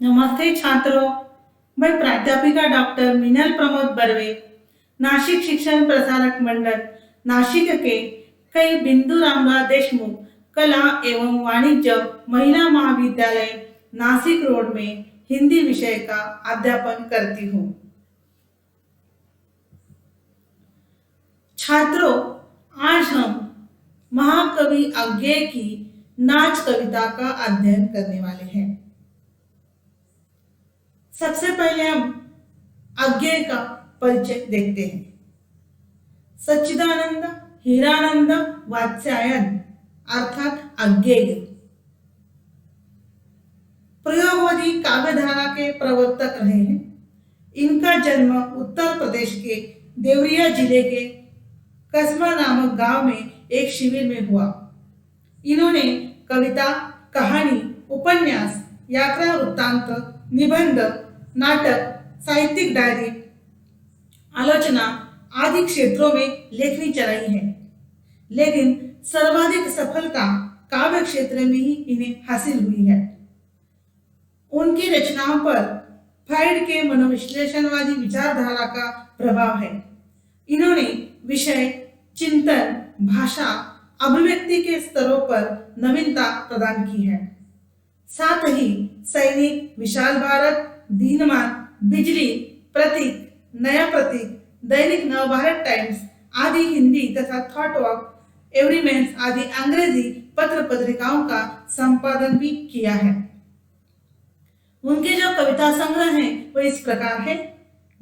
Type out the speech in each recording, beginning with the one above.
नमस्ते छात्रों, मैं प्राध्यापिका डॉक्टर मीनल प्रमोद बर्वे, नासिक शिक्षण प्रसारक मंडल नासिक के कई बिंदु रामराव देशमुख कला एवं वाणिज्य महिला महाविद्यालय नासिक रोड में हिंदी विषय का अध्यापन करती हूँ। छात्रों, आज हम महाकवि अज्ञेय की नाच कविता का अध्ययन करने वाले हैं। सबसे पहले हम अज्ञेय का परिचय देखते हैं। सच्चिदानंद हीरानंद वात्स्यायन अर्थात अज्ञेय प्रयोगवादी काव्यधारा के प्रवर्तक रहे हैं। इनका जन्म उत्तर प्रदेश के देवरिया जिले के कसबा नामक गांव में एक शिविर में हुआ। इन्होंने कविता, कहानी, उपन्यास, यात्रा वृत्तांत, निबंध, नाटक, साहित्यिक डायरी, आलोचना आदि क्षेत्रों में लेखनी चलाई है, लेकिन सर्वाधिक सफलता काव्य क्षेत्र में ही इन्हें हासिल हुई है। उनकी रचनाओं पर फ्राइड के मनोविश्लेषणवादी विचारधारा का प्रभाव है। इन्होंने विषय, चिंतन, भाषा, अभिव्यक्ति के स्तरों पर नवीनता प्रदान की है। साथ ही सैनिक, विशाल भारत, दीनमान, बिजली, प्रतीक, नया प्रतीक, दैनिक नवभारत टाइम्स आदि हिंदी तथा थॉट वॉक, एवरीमेंस आदि अंग्रेजी पत्र पत्रिकाओं का संपादन भी किया है। उनके जो कविता संग्रह हैं वो इस प्रकार है: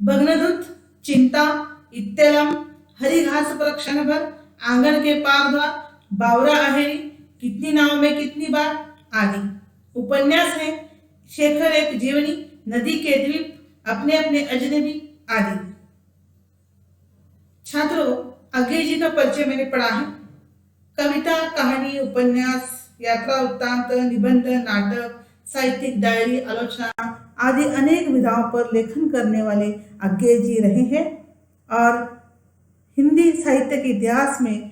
भग्नदूत, चिंता, इत्तेलम, हरी घास पर क्षण भर, आंगन के पार द्वार, बावरा अहेरी, कितनी नाव में कितनी बार आदि। उपन्यास है शेखर एक जीवनी, नदी के द्वीप, अपने अपने अजनबी आदि। छात्रों, अज्ञेय जी का परिचय मैंने पढ़ा है। कविता, कहानी, उपन्यास, यात्रा वृत्तांत, निबंध, नाटक, साहित्यिक डायरी, आलोचना आदि अनेक विधाओं पर लेखन करने वाले अज्ञेय जी रहे हैं और हिंदी साहित्य के इतिहास में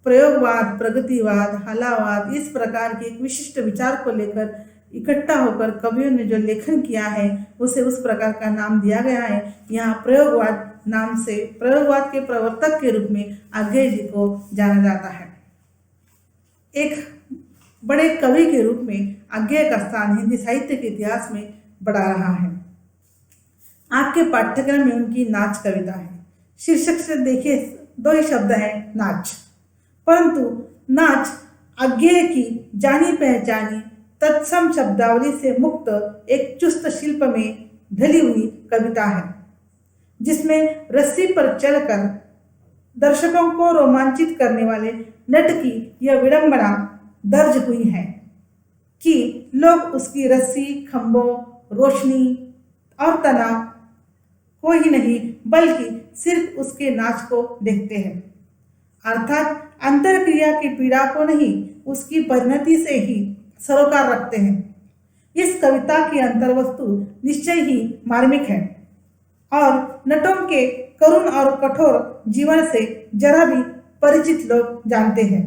प्रयोगवाद, प्रगतिवाद, हलावाद इस प्रकार के एक विशिष्ट विचार को लेकर इकट्ठा होकर कवियों ने जो लेखन किया है उसे उस प्रकार का नाम दिया गया है। यहाँ प्रयोगवाद नाम से प्रयोगवाद के प्रवर्तक के रूप में अज्ञेय जी को जाना जाता है। एक बड़े कवि के रूप में अज्ञेय का स्थान हिंदी साहित्य के इतिहास में बढ़ा रहा है। आपके पाठ्यक्रम में उनकी नाच कविता है। शीर्षक से देखिए, दो ही शब्द हैं, नाच। परंतु नाच अज्ञेय की जानी पहचानी तत्सम शब्दावली से मुक्त एक चुस्त शिल्प में ढली हुई कविता है, जिसमें रस्सी पर चलकर दर्शकों को रोमांचित करने वाले नट की यह विडंबना दर्ज हुई है कि लोग उसकी रस्सी, खंभों, रोशनी और तनाव को ही नहीं बल्कि सिर्फ उसके नाच को देखते हैं, अर्थात अंतरक्रिया की पीड़ा को नहीं, उसकी परिणति से ही सरोकार रखते हैं। इस कविता की अंतर्वस्तु निश्चय ही मार्मिक है और नटों के करुण और कठोर जीवन से जरा भी परिचित लोग जानते हैं।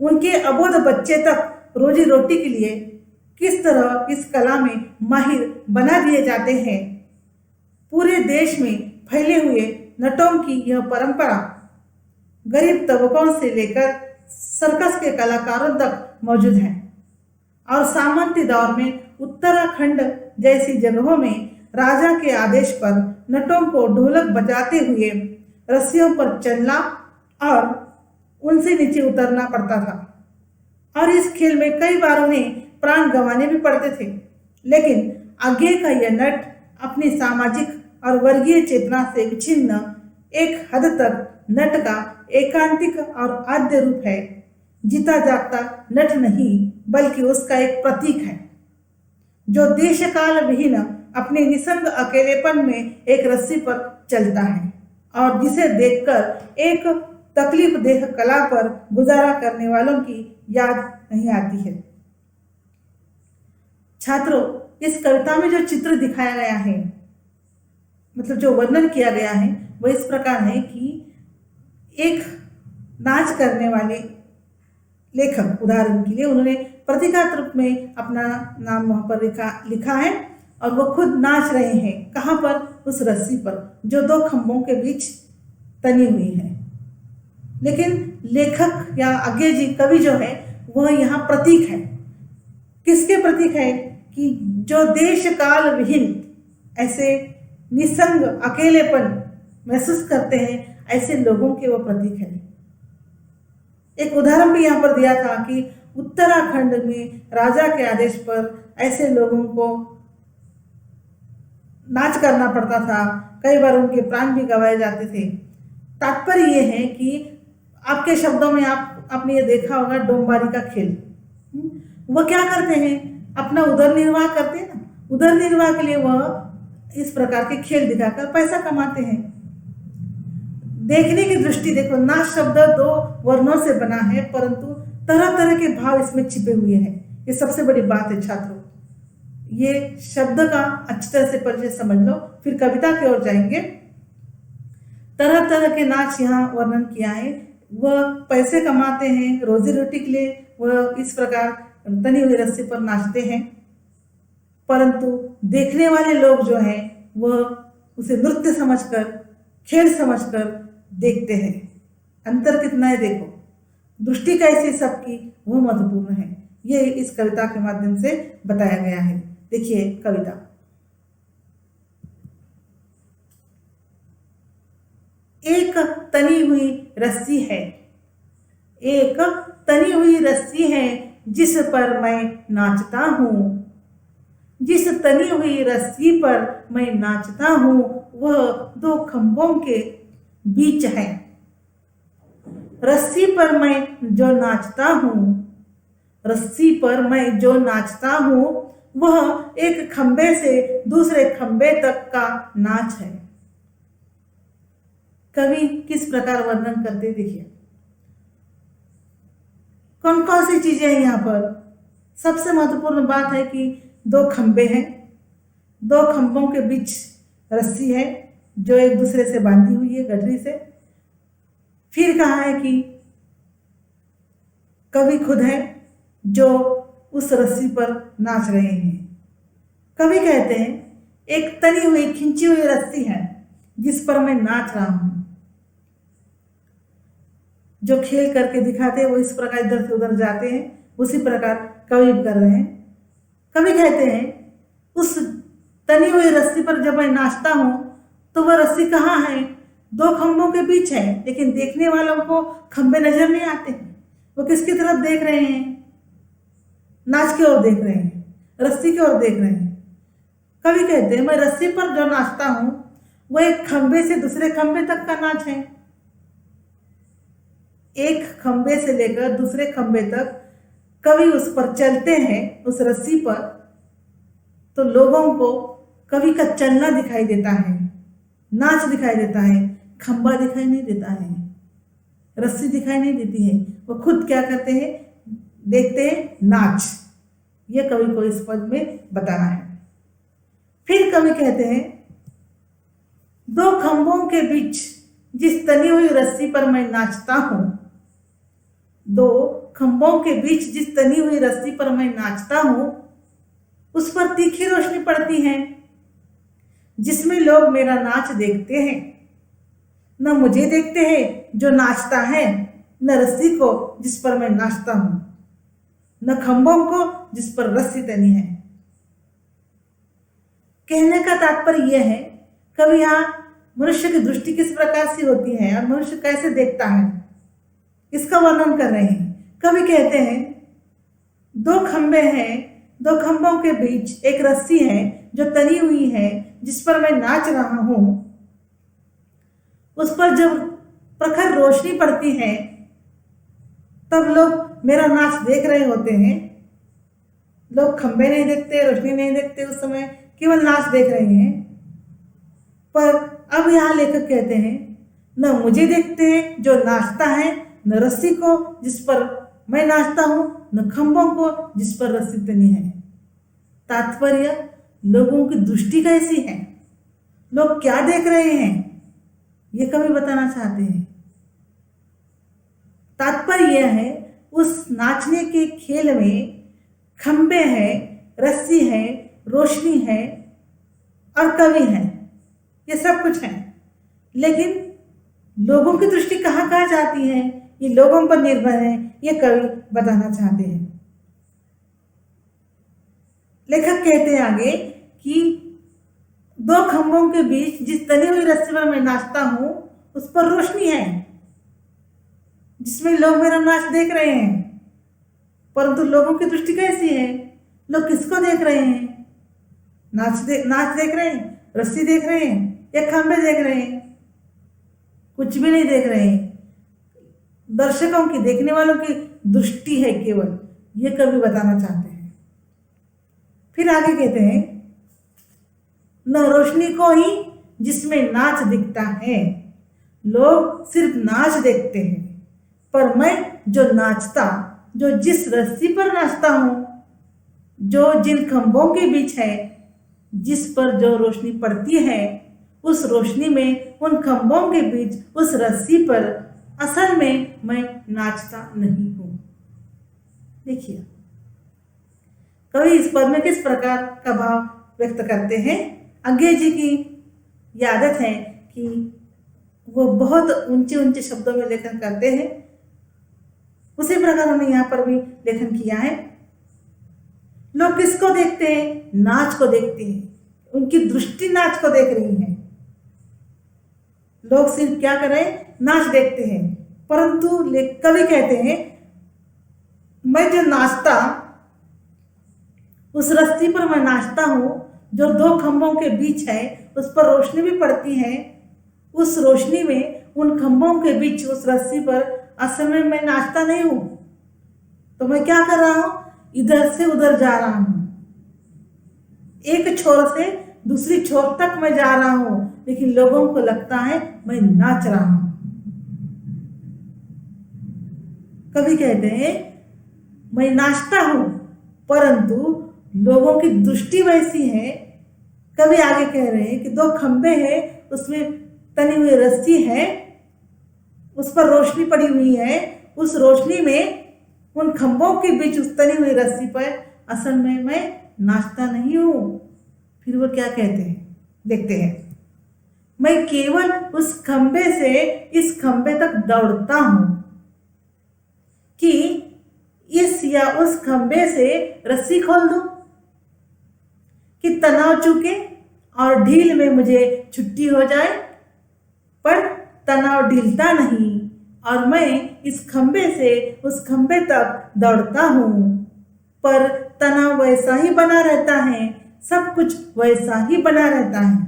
उनके अबोध बच्चे तक रोजी रोटी के लिए किस तरह इस कला में माहिर बना दिए जाते हैं। पूरे देश में फैले हुए नटों की यह परंपरा गरीब तबकों से लेकर सर्कस के कलाकारों तक मौजूद है और सामंती दौर में उत्तराखंड जैसी जगहों में राजा के आदेश पर नटों को ढोलक बजाते हुए रस्सियों पर चलना और उनसे नीचे उतरना पड़ता था और इस खेल में कई बार उन्हें प्राण गंवाने भी पड़ते थे। लेकिन अज्ञेय का यह नट अपनी सामाजिक और वर्गीय चेतना से विच्छिन्न एक हद तक नट का एकांतिक और आद्य रूप है। जीता जागता नट नहीं बल्कि उसका एक प्रतीक है, जो देश काल विहीन अपने निसंग अकेलेपन में एक रस्सी पर चलता है और जिसे देखकर एक तकलीफ देह कला पर गुजारा करने वालों की याद नहीं आती है। छात्रों, इस कविता में जो चित्र दिखाया गया है, मतलब जो वर्णन किया गया है, वह इस प्रकार है कि एक नाच करने वाले लेखक, उदाहरण के लिए उन्होंने प्रतीकात्मक रूप में अपना नाम वहां पर लिखा है और वो खुद नाच रहे हैं। कहाँ पर? उस रस्सी पर जो दो खंभों के बीच तनी हुई है। लेकिन लेखक या आज्ञे जी कवि जो है वह यहाँ प्रतीक है। किसके प्रतीक है? कि जो देश काल विहीन ऐसे निसंग अकेलेपन महसूस करते हैं, ऐसे लोगों के वो प्रतीक है। एक उदाहरण भी यहाँ पर दिया था कि उत्तराखंड में राजा के आदेश पर ऐसे लोगों को नाच करना पड़ता था, कई बार उनके प्राण भी गंवाए जाते थे। तात्पर्य ये है कि आपके शब्दों में आपने ये देखा होगा डोंबारी का खेल। वो क्या करते हैं? अपना उदर निर्वाह करते हैं ना, उदर निर्वाह के लिए वह इस प्रकार के खेल दिखाकर पैसा कमाते हैं। देखने की दृष्टि देखो, नाच शब्द दो वर्णों से बना है परंतु तरह तरह के भाव इसमें छिपे हुए हैं। ये सबसे बड़ी बात है छात्रों। ये शब्द का अच्छी तरह से परिचय समझ लो, फिर कविता की ओर जाएंगे। तरह तरह के नाच यहाँ वर्णन किया है। वह पैसे कमाते हैं, रोजी रोटी के लिए वह इस प्रकार तनी हुई रस्सी पर नाचते हैं, परंतु देखने वाले लोग जो हैं वह उसे नृत्य समझकर, खेल समझकर देखते हैं। अंतर कितना है देखो, दृष्टि कैसी सबकी वो महत्वपूर्ण है। ये इस कविता के माध्यम से बताया गया है। देखिए कविता। एक तनी हुई रस्सी है, एक तनी हुई रस्सी है जिस पर मैं नाचता हूँ। जिस तनी हुई रस्सी पर मैं नाचता हूँ वह दो खंभों के बीच है। रस्सी पर मैं जो नाचता हूँ, रस्सी पर मैं जो नाचता हूँ वह एक खंबे से दूसरे खंबे तक का नाच है। कवि किस प्रकार वर्णन करते देखिए। कौन कौन सी चीजें हैं यहाँ पर? सबसे महत्वपूर्ण बात है कि दो खंबे हैं, दो खंभों के बीच रस्सी है जो एक दूसरे से बांधी हुई है गठरी से। फिर कहा है कि कवि खुद है जो उस रस्सी पर नाच रहे हैं। कवि कहते हैं एक तनी हुई खिंची हुई रस्सी है जिस पर मैं नाच रहा हूं। जो खेल करके दिखाते हैं वो इस प्रकार इधर से उधर जाते हैं, उसी प्रकार कवि कर रहे हैं। कवि कहते हैं उस तनी हुई रस्सी पर जब मैं नाचता हूं तो वह रस्सी कहाँ है? दो खंभों के बीच है, लेकिन देखने वालों को खंभे नजर नहीं आते। वो किसकी तरफ देख रहे हैं? नाच की ओर देख रहे हैं, रस्सी की ओर देख रहे हैं। कवि कहते हैं मैं रस्सी पर जो नाचता हूं वो एक खंभे से दूसरे खंभे तक का नाच है। एक खंभे से लेकर दूसरे खंभे तक कवि उस पर चलते हैं, उस रस्सी पर, तो लोगों को कवि का चलना दिखाई देता है, नाच दिखाई देता है। खंभा दिखाई नहीं देता है, रस्सी दिखाई नहीं देती है। वो खुद क्या करते हैं? देखते हैं नाच। ये कवि को इस पद में बताना है। फिर कवि कहते हैं दो खंभों के बीच जिस तनी हुई रस्सी पर मैं नाचता हूं, दो खंभों के बीच जिस तनी हुई रस्सी पर मैं नाचता हूं उस पर तीखी रोशनी पड़ती है जिसमें लोग मेरा नाच देखते हैं। न मुझे देखते हैं जो नाचता है, न रस्सी को जिस पर मैं नाचता हूं, न खंभों को जिस पर रस्सी तनी है। कहने का तात्पर्य यह है कवि यहाँ मनुष्य की दृष्टि किस प्रकार से होती है और मनुष्य कैसे देखता है इसका वर्णन कर रहे हैं। कवि कहते हैं दो खंबे हैं, दो खंभों के बीच एक रस्सी है जो तनी हुई है जिस पर मैं नाच रहा हूं। उस पर जब प्रखर रोशनी पड़ती है तब लोग मेरा नाच देख रहे होते हैं। लोग खंबे नहीं देखते, रोशनी नहीं देखते, उस समय केवल नाच देख रहे हैं। पर अब यहाँ लेखक कहते हैं न मुझे देखते हैं जो नाचता है, न रस्सी को जिस पर मैं नाचता हूं, न खंभों को जिस पर रस्सी तनी है। तात्पर्य लोगों की दृष्टि कैसी है, लोग क्या देख रहे हैं, ये कवि बताना चाहते हैं। तात्पर्य यह है उस नाचने के खेल में खंबे हैं, रस्सी है, रोशनी है और कवि है, ये सब कुछ है। लेकिन लोगों की दृष्टि कहाँ कहाँ जाती है, ये लोगों पर निर्भर है, ये कवि बताना चाहते हैं। लेखक कहते हैं आगे कि दो खंभों के बीच जिस तनी हुई रस्सी पर मैं नाचता हूं उस पर रोशनी है, जिसमें लोग मेरा नाच देख रहे हैं। परंतु लोगों की दृष्टि कैसी है, लोग किसको देख रहे हैं? नाच देख रहे हैं, रस्सी देख रहे हैं या खंभे देख रहे हैं? कुछ भी नहीं देख रहे हैं। दर्शकों की, देखने वालों की दृष्टि है केवल, ये कवि बताना चाहते हैं। फिर आगे कहते हैं, न रोशनी को ही जिसमें नाच दिखता है, लोग सिर्फ नाच देखते हैं, पर मैं जो नाचता, जो जिस रस्सी पर नाचता हूं, जो जिन खंभों के बीच है, जिस पर जो रोशनी पड़ती है, उस रोशनी में, उन खंभों के बीच, उस रस्सी पर असल में मैं नाचता नहीं हूं। देखिए कवि इस पद में किस प्रकार का भाव व्यक्त करते हैं। अंग्रेजी जी की ये आदत है कि वो बहुत ऊंचे ऊंचे शब्दों में लेखन करते हैं, उसी प्रकार उन्होंने यहाँ पर भी लेखन किया है। लोग किसको देखते हैं? नाच को देखते हैं, उनकी दृष्टि नाच को देख रही है। लोग सिर्फ क्या कर रहे हैं? नाच देखते हैं। परंतु कवि कहते हैं, मैं जो नाचता, उस रस्सी पर मैं नाचता हूं, जो दो खंभों के बीच है, उस पर रोशनी भी पड़ती है। उस रोशनी में, उन खंभों के बीच, उस रस्सी पर असल में मैं नाचता नहीं हूं। तो मैं क्या कर रहा हूं? इधर से उधर जा रहा हूं, एक छोर से दूसरी छोर तक मैं जा रहा हूं, लेकिन लोगों को लगता है मैं नाच रहा हूं। कवि कहते हैं, मैं नाचता हूं, परंतु लोगों की दृष्टि वैसी है। कवि आगे कह रहे हैं कि दो खंबे हैं, उसमें तनी हुई रस्सी है, उस पर रोशनी पड़ी हुई है। उस रोशनी में, उन खंभों के बीच, उस तनी हुई रस्सी पर असल में मैं नाचता नहीं हूं। फिर वो क्या कहते हैं, देखते हैं। मैं केवल उस खंबे से इस खंबे तक दौड़ता हूं कि इस या उस खंबे से रस्सी खोल दूं, कि तनाव चूके और ढील में मुझे छुट्टी हो जाए। पर तनाव ढीलता नहीं और मैं इस खंबे से उस खंबे तक दौड़ता हूं, पर तनाव वैसा ही बना रहता है, सब कुछ वैसा ही बना रहता है।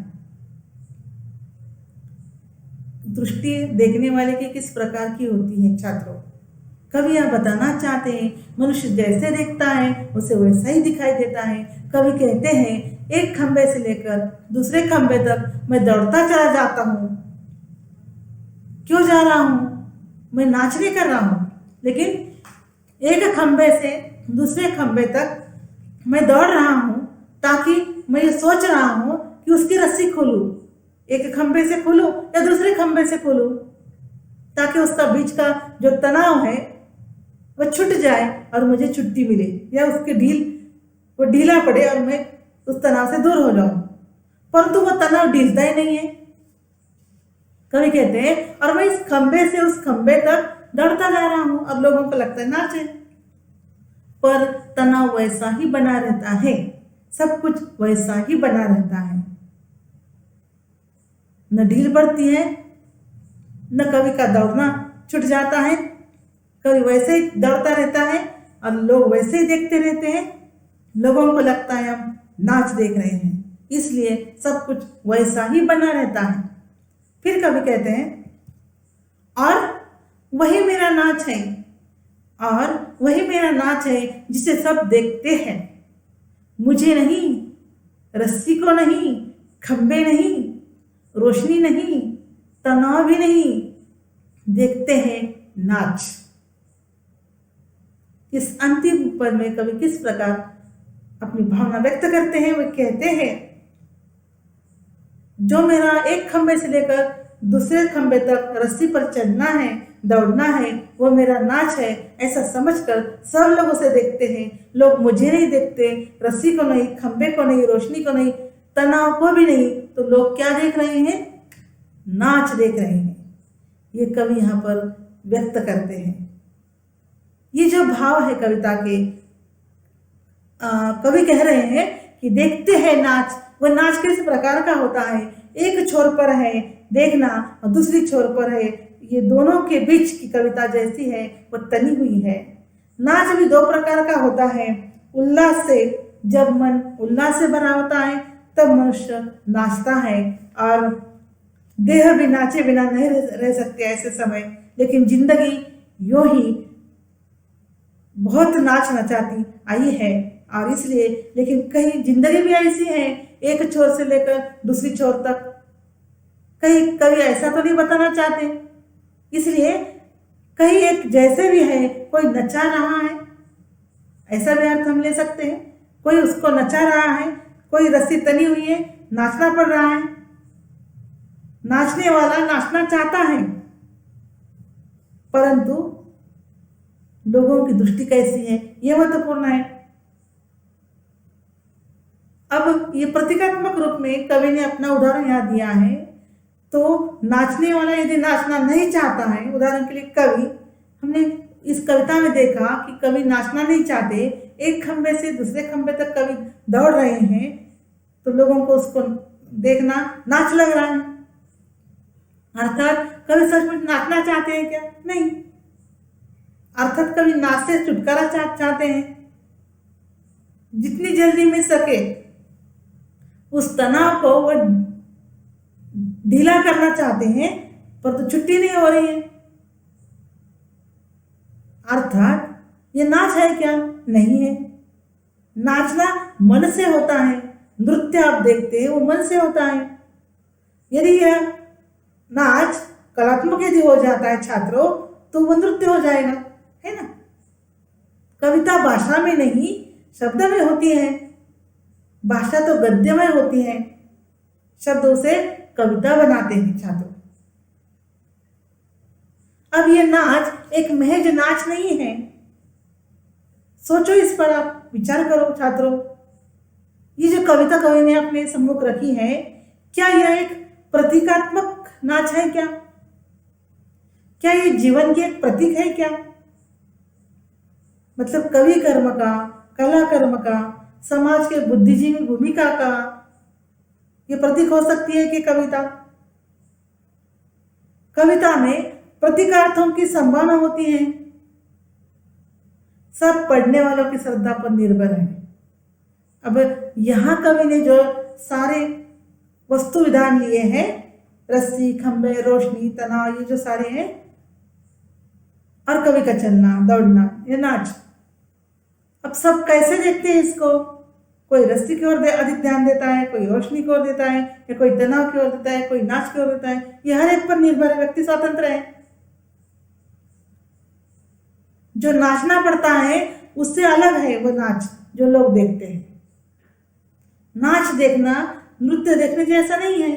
दृष्टि देखने वाले की किस प्रकार की होती है छात्रों? कवि यह बताना चाहते हैं, मनुष्य जैसे देखता है उसे वैसा ही दिखाई देता है। कवि कहते हैं, एक खंबे से लेकर दूसरे खंबे तक मैं दौड़ता चला जाता हूं। क्यों जा रहा हूं? मैं नाच नहीं कर रहा हूं, लेकिन एक खंबे से दूसरे खंबे तक मैं दौड़ रहा हूं, ताकि मैं ये सोच रहा हूं कि उसकी रस्सी खोलूं, एक खंबे से खोलूं या दूसरे खंबे से खोलूं, ताकि उसका बीच का जो तनाव है वह छूट जाए और मुझे छुट्टी मिले, या उसके वो ढीला पड़े और मैं उस तनाव से दूर हो जाऊं। परंतु वो तनाव ढीलता ही नहीं है। कवि कहते हैं, और मैं इस खंबे से उस खंबे तक दौड़ता जा रहा हूं और लोगों को लगता है नाचे, पर तनाव वैसा ही बना रहता है, सब कुछ वैसा ही बना रहता है। न ढील बढ़ती है, न कवि का दौड़ना छूट जाता है। कवि वैसे ही दौड़ता रहता है और लोग वैसे ही देखते रहते हैं। लोगों को लगता है हम नाच देख रहे हैं, इसलिए सब कुछ वैसा ही बना रहता है। फिर कवि कहते हैं, और वही मेरा नाच है, और वही मेरा नाच है जिसे सब देखते हैं। मुझे नहीं, रस्सी को नहीं, खंबे नहीं, रोशनी नहीं, तनाव भी नहीं, देखते हैं नाच। इस अंतिम पद में कवि किस प्रकार अपनी भावना व्यक्त करते हैं? वे कहते हैं, जो मेरा एक खंबे से लेकर दूसरे खंबे तक रस्सी पर चढ़ना है, दौड़ना है, वो मेरा नाच है, ऐसा समझकर सब लोग उसे देखते हैं। लोग मुझे नहीं देखते, रस्सी को नहीं, खंबे को नहीं, रोशनी को नहीं, तनाव को भी नहीं, तो लोग क्या देख रहे हैं? नाच देख रहे हैं। ये कवि यहाँ पर व्यक्त करते हैं। ये जो भाव है कविता के, कवि कह रहे हैं कि देखते हैं नाच। वो नाच किस प्रकार का होता है? एक छोर पर है देखना और दूसरी छोर पर है, ये दोनों के बीच की कविता जैसी है वो तनी हुई है। नाच भी दो प्रकार का होता है। उल्लास से, जब मन उल्लास से भरा होता है तब मनुष्य नाचता है, और देह भी नाचे बिना नहीं रह सकते ऐसे समय। लेकिन जिंदगी यूं ही बहुत नाच नचाती आई है, और इसलिए लेकिन कहीं जिंदगी भी ऐसी है, एक छोर से लेकर दूसरी छोर तक। कहीं कभी ऐसा तो नहीं बताना चाहते, इसलिए कहीं एक जैसे भी है, कोई नचा रहा है ऐसा भी अर्थ हम ले सकते हैं। कोई उसको नचा रहा है, कोई रस्सी तनी हुई है, नाचना पड़ रहा है। नाचने वाला नाचना चाहता है, परंतु लोगों की दृष्टि कैसी है यह महत्वपूर्ण है। अब ये प्रतीकात्मक रूप में कवि ने अपना उदाहरण यहाँ दिया है। तो नाचने वाला यदि नाचना नहीं चाहता है, उदाहरण के लिए कवि, हमने इस कविता में देखा कि कवि नाचना नहीं चाहते, एक खंबे से दूसरे खंबे तक कवि दौड़ रहे हैं, तो लोगों को उसको देखना नाच लग रहा है। अर्थात कवि सच में नाचना चाहते हैं क्या? नहीं। अर्थात कवि नाच से छुटकारा चाहते हैं, जितनी जल्दी मिल सके उस तनाव को वो ढीला करना चाहते हैं, पर तो छुट्टी नहीं हो रही है। अर्थात ये नाच है क्या? नहीं है। नाचना मन से होता है। नृत्य आप देखते हैं वो मन से होता है। यदि यह नाच कलात्मक यदि हो जाता है छात्रों, तो वो नृत्य हो जाएगा, है ना। कविता भाषा में नहीं शब्द में होती है। भाषा तो गद्यमय होती है, शब्दों से कविता बनाते हैं छात्रों। अब ये नाच एक महज नाच नहीं है। सोचो इस पर, आप विचार करो छात्रों। ये जो कविता कवि ने अपने सम्मुख रखी है, क्या यह एक प्रतीकात्मक नाच है क्या? क्या ये जीवन की एक प्रतीक है क्या? मतलब कवि कर्म का, कला कर्म का, समाज के बुद्धिजीवी भूमिका का ये प्रतीक हो सकती है कि कविता? कविता में प्रतीकार्थों की संभावना होती है। सब पढ़ने वालों की श्रद्धा पर निर्भर है। अब यहाँ कवि ने जो सारे वस्तु विधान लिए हैं, रस्सी, खंबे, रोशनी, तनाव, ये जो सारे हैं, और कवि का चलना, दौड़ना, ये नाच। अब सब कैसे देखते हैं इसको? कोई रस्सी की ओर अधिक ध्यान देता है, कोई रोशनी की ओर देता है, या कोई तनाव की ओर देता है, कोई नाच की ओर देता है। ये हर एक पर निर्भर है, व्यक्ति स्वतंत्र है। जो नाचना पड़ता है उससे अलग है वो नाच जो लोग देखते हैं। नाच देखना नृत्य देखने जैसा नहीं है।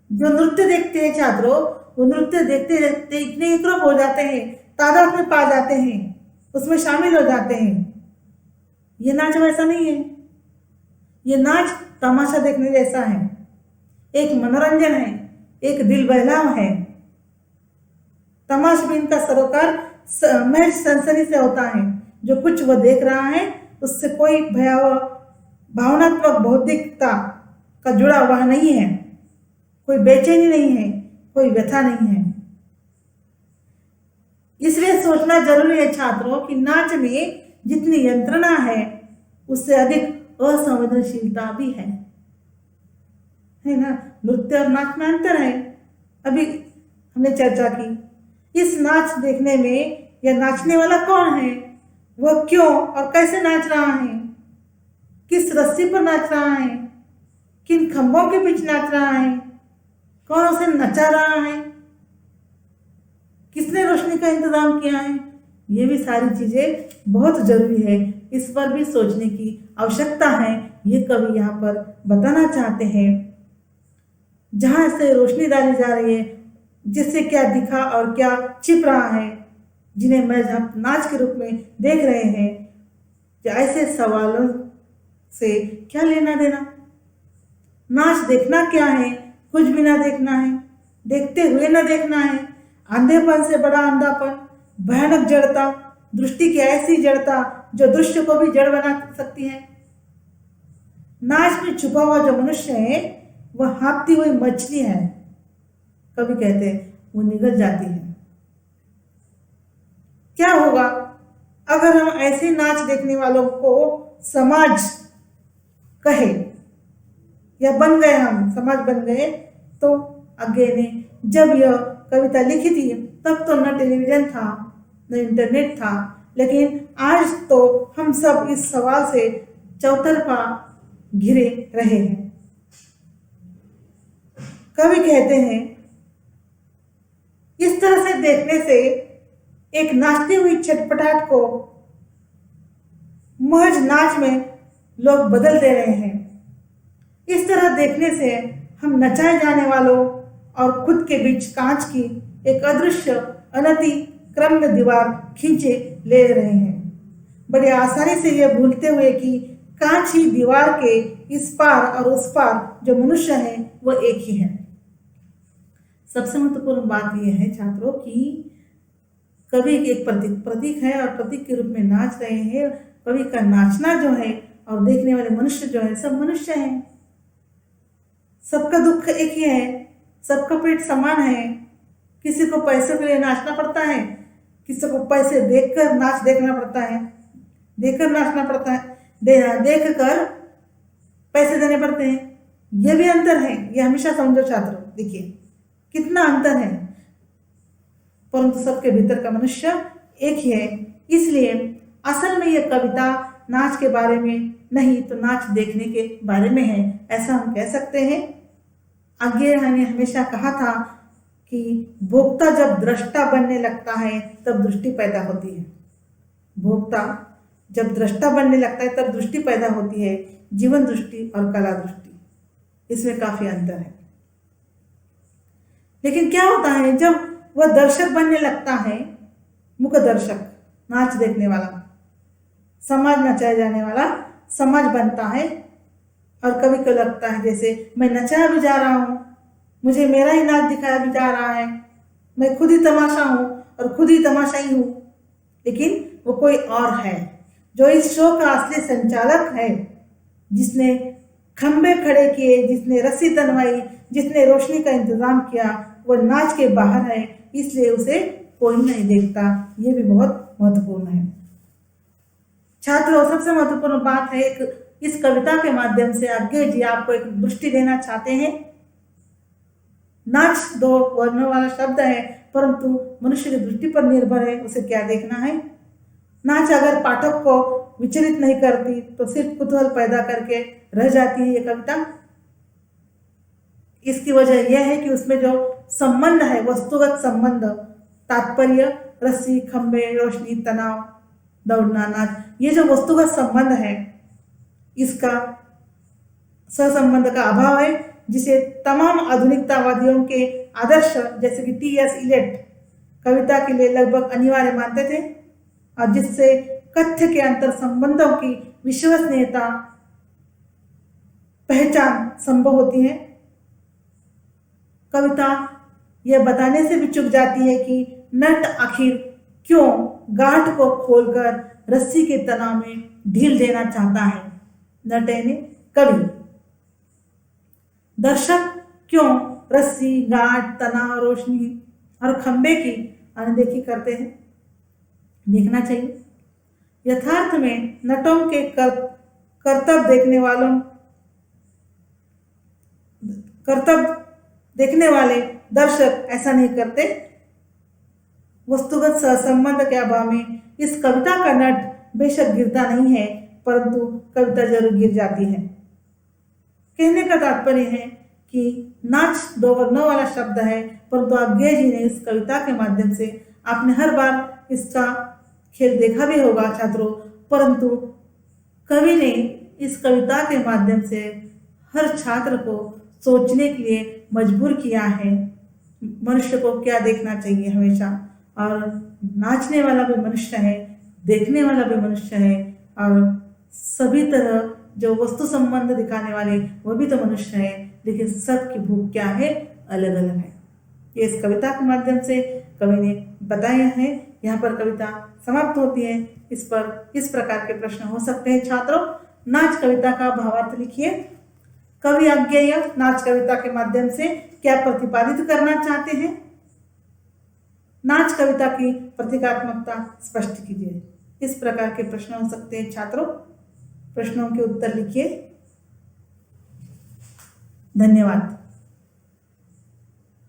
जो नृत्य देखते हैं छात्रों, वो नृत्य देखते देखते इतने एकरूप हो जाते हैं, तादाद में पा जाते हैं, उसमें शामिल हो जाते हैं। ये नाच वैसा नहीं है। ये नाच तमाशा देखने जैसा है, एक मनोरंजन है, एक दिल बहलाव है। तमाशबीन का सरोकार महज सनसनी से होता है। जो कुछ वह देख रहा है उससे कोई भयावह भावनात्मक बौद्धिकता का जुड़ा हुआ नहीं है, कोई बेचैनी नहीं है, कोई व्यथा नहीं है। इसलिए सोचना जरूरी है छात्रों कि नाच में जितनी यंत्रणा है उससे अधिक असंवेदनशीलता भी है ना। नृत्य और नाच में अंतर है, अभी हमने चर्चा की। इस नाच देखने में यह नाचने वाला कौन है, वह क्यों और कैसे नाच रहा है, किस रस्सी पर नाच रहा है, किन खंभों के बीच नाच रहा है, कौन उसे नचा रहा है, किसने रोशनी का इंतजाम किया है, ये भी सारी चीजें बहुत जरूरी है। इस पर भी सोचने की आवश्यकता है। ये कवि यहाँ पर बताना चाहते हैं। जहाँ से रोशनी डाली जा रही है जिससे क्या दिखा और क्या छिप रहा है, जिन्हें मजहब नाच के रूप में देख रहे हैं। जो ऐसे सवालों से क्या लेना देना? नाच देखना क्या है? कुछ भी ना देखना है, देखते हुए ना देखना है। अंधेपन से बड़ा अंधापन, भयानक जड़ता, दृष्टि की ऐसी जड़ता जो दृश्य को भी जड़ बना सकती है। नाच में छुपा हुआ जो मनुष्य है वह हाँफती हुई मछली है, कभी कहते हैं वो निगल जाती है। क्या होगा अगर हम ऐसे नाच देखने वालों को समाज कहे, या बन गए, हम समाज बन गए? तो आगे ने जब यह कविता लिखी थी तब तो न टेलीविजन था न इंटरनेट था, लेकिन आज तो हम सब इस सवाल से चौतरफा घिरे रहे हैं। कवि कहते हैं इस तरह से देखने से एक नाचती हुई छटपटाहट को महज नाच में लोग बदल दे रहे हैं। इस तरह देखने से हम नचाए जाने वालों और खुद के बीच कांच की एक अदृश्य अनति क्रम्य दीवार खींचे ले रहे हैं, बड़े आसानी से यह भूलते हुए कि कांच ही दीवार के इस पार और उस पार जो मनुष्य है वह एक ही है। सबसे महत्वपूर्ण बात यह है छात्रों कि कवि एक प्रतीक है और प्रतीक के रूप में नाच रहे हैं। कवि का नाचना जो है और देखने वाले मनुष्य जो है सब मनुष्य हैं। सबका दुख एक ही है, सबका पेट समान है। किसी को पैसे के लिए नाचना पड़ता है, किसी को पैसे देखकर नाच देखना पड़ता है, देखकर नाचना पड़ता है, देख कर पैसे देने पड़ते हैं। यह भी अंतर है, यह हमेशा समझो छात्रों। देखिए कितना अंतर है, परंतु सबके भीतर का मनुष्य एक ही है। इसलिए असल में यह कविता नाच के बारे में नहीं तो नाच देखने के बारे में है, ऐसा हम कह सकते हैं। आगे हमने हमेशा कहा था कि भोक्ता जब दृष्टा बनने लगता है तब दृष्टि पैदा होती है। भोक्ता जब दृष्टा बनने लगता है तब दृष्टि पैदा होती है, जीवन दृष्टि और कला दृष्टि, इसमें काफी अंतर है। लेकिन क्या होता है जब वह दर्शक बनने लगता है, मुख दर्शक, नाच देखने वाला, समाज नचाए जाने वाला समाज बनता है, और कभी को लगता है जैसे मैं नचाया भी जा रहा हूँ, मुझे मेरा ही नाच दिखाया भी जा रहा है, मैं खुद ही तमाशा हूँ और खुद ही तमाशाई हूँ। लेकिन वो कोई और है जो इस शो का असली संचालक है, जिसने खंबे खड़े किए, जिसने रस्सी तनवाई, जिसने रोशनी का इंतजाम किया, वो नाच के बाहर है, इसलिए उसे कोई नहीं देखता। ये भी बहुत महत्वपूर्ण है छात्रों। सबसे महत्वपूर्ण बात है, इस कविता के माध्यम से आगे जी आपको एक दृष्टि देना चाहते हैं। नाच दो वर्णों वाला शब्द है, परंतु मनुष्य की दृष्टि पर निर्भर है उसे क्या देखना है। नाच अगर पाठक को विचलित नहीं करती तो सिर्फ कुतूहल पैदा करके रह जाती है ये कविता। इसकी वजह यह है कि उसमें जो संबंध है, वस्तुगत संबंध, तात्पर्य, रस्सी, खंबे, रोशनी, तनाव, दौड़ना, नाच, ये जो वस्तुगत संबंध है इसका सहसंबंध का अभाव है, जिसे तमाम आधुनिकतावादियों के आदर्श जैसे कि टी.एस. इलियट कविता के लिए लगभग अनिवार्य मानते थे, और जिससे कथ्य के अंतर संबंधों की विश्वसनीयता पहचान संभव होती है। कविता यह बताने से भी चूक जाती है कि नट आखिर क्यों गांठ को खोलकर रस्सी के तनाव में ढील देना चाहता है। नट यानी कवि, दर्शक क्यों रस्सी, गांठ, तनाव, रोशनी और खंबे की अनदेखी करते हैं। देखना चाहिए। यथार्थ में नटों के कर्तव्य देखने वाले दर्शक ऐसा नहीं करते। वस्तुगत सहसंबंध के अभाव में इस कविता का नट बेशक गिरता नहीं है, परंतु कविता जरूर गिर जाती है। कहने का तात्पर्य है कि नाच दो वर्णों वाला शब्द है, परंतु आज्ञे जी ने इस कविता के माध्यम से, आपने हर बार इसका खेल देखा भी होगा छात्रों, परंतु कवि ने इस कविता के माध्यम से हर छात्र को सोचने के लिए मजबूर किया है मनुष्य को क्या देखना चाहिए हमेशा, और नाचने वाला भी मनुष्य है, देखने वाला भी मनुष्य है, और सभी तरह जो वस्तु संबंध दिखाने वाले वो भी तो मनुष्य है, लेकिन सबकी भूख क्या है, अलग अलग है। ये इस कविता के माध्यम से कवि ने बताया है। यहाँ पर कविता समाप्त होती है। इस पर इस प्रकार के प्रश्न हो सकते हैं छात्रों। नाच कविता का भावार्थ लिखिए। कवि अज्ञेय नाच कविता के माध्यम से क्या प्रतिपादित करना चाहते हैं? नाच कविता की प्रतीकात्मकता स्पष्ट कीजिए। इस प्रकार के प्रश्न हो सकते हैं छात्रों। प्रश्नों के उत्तर लिखिए। धन्यवाद।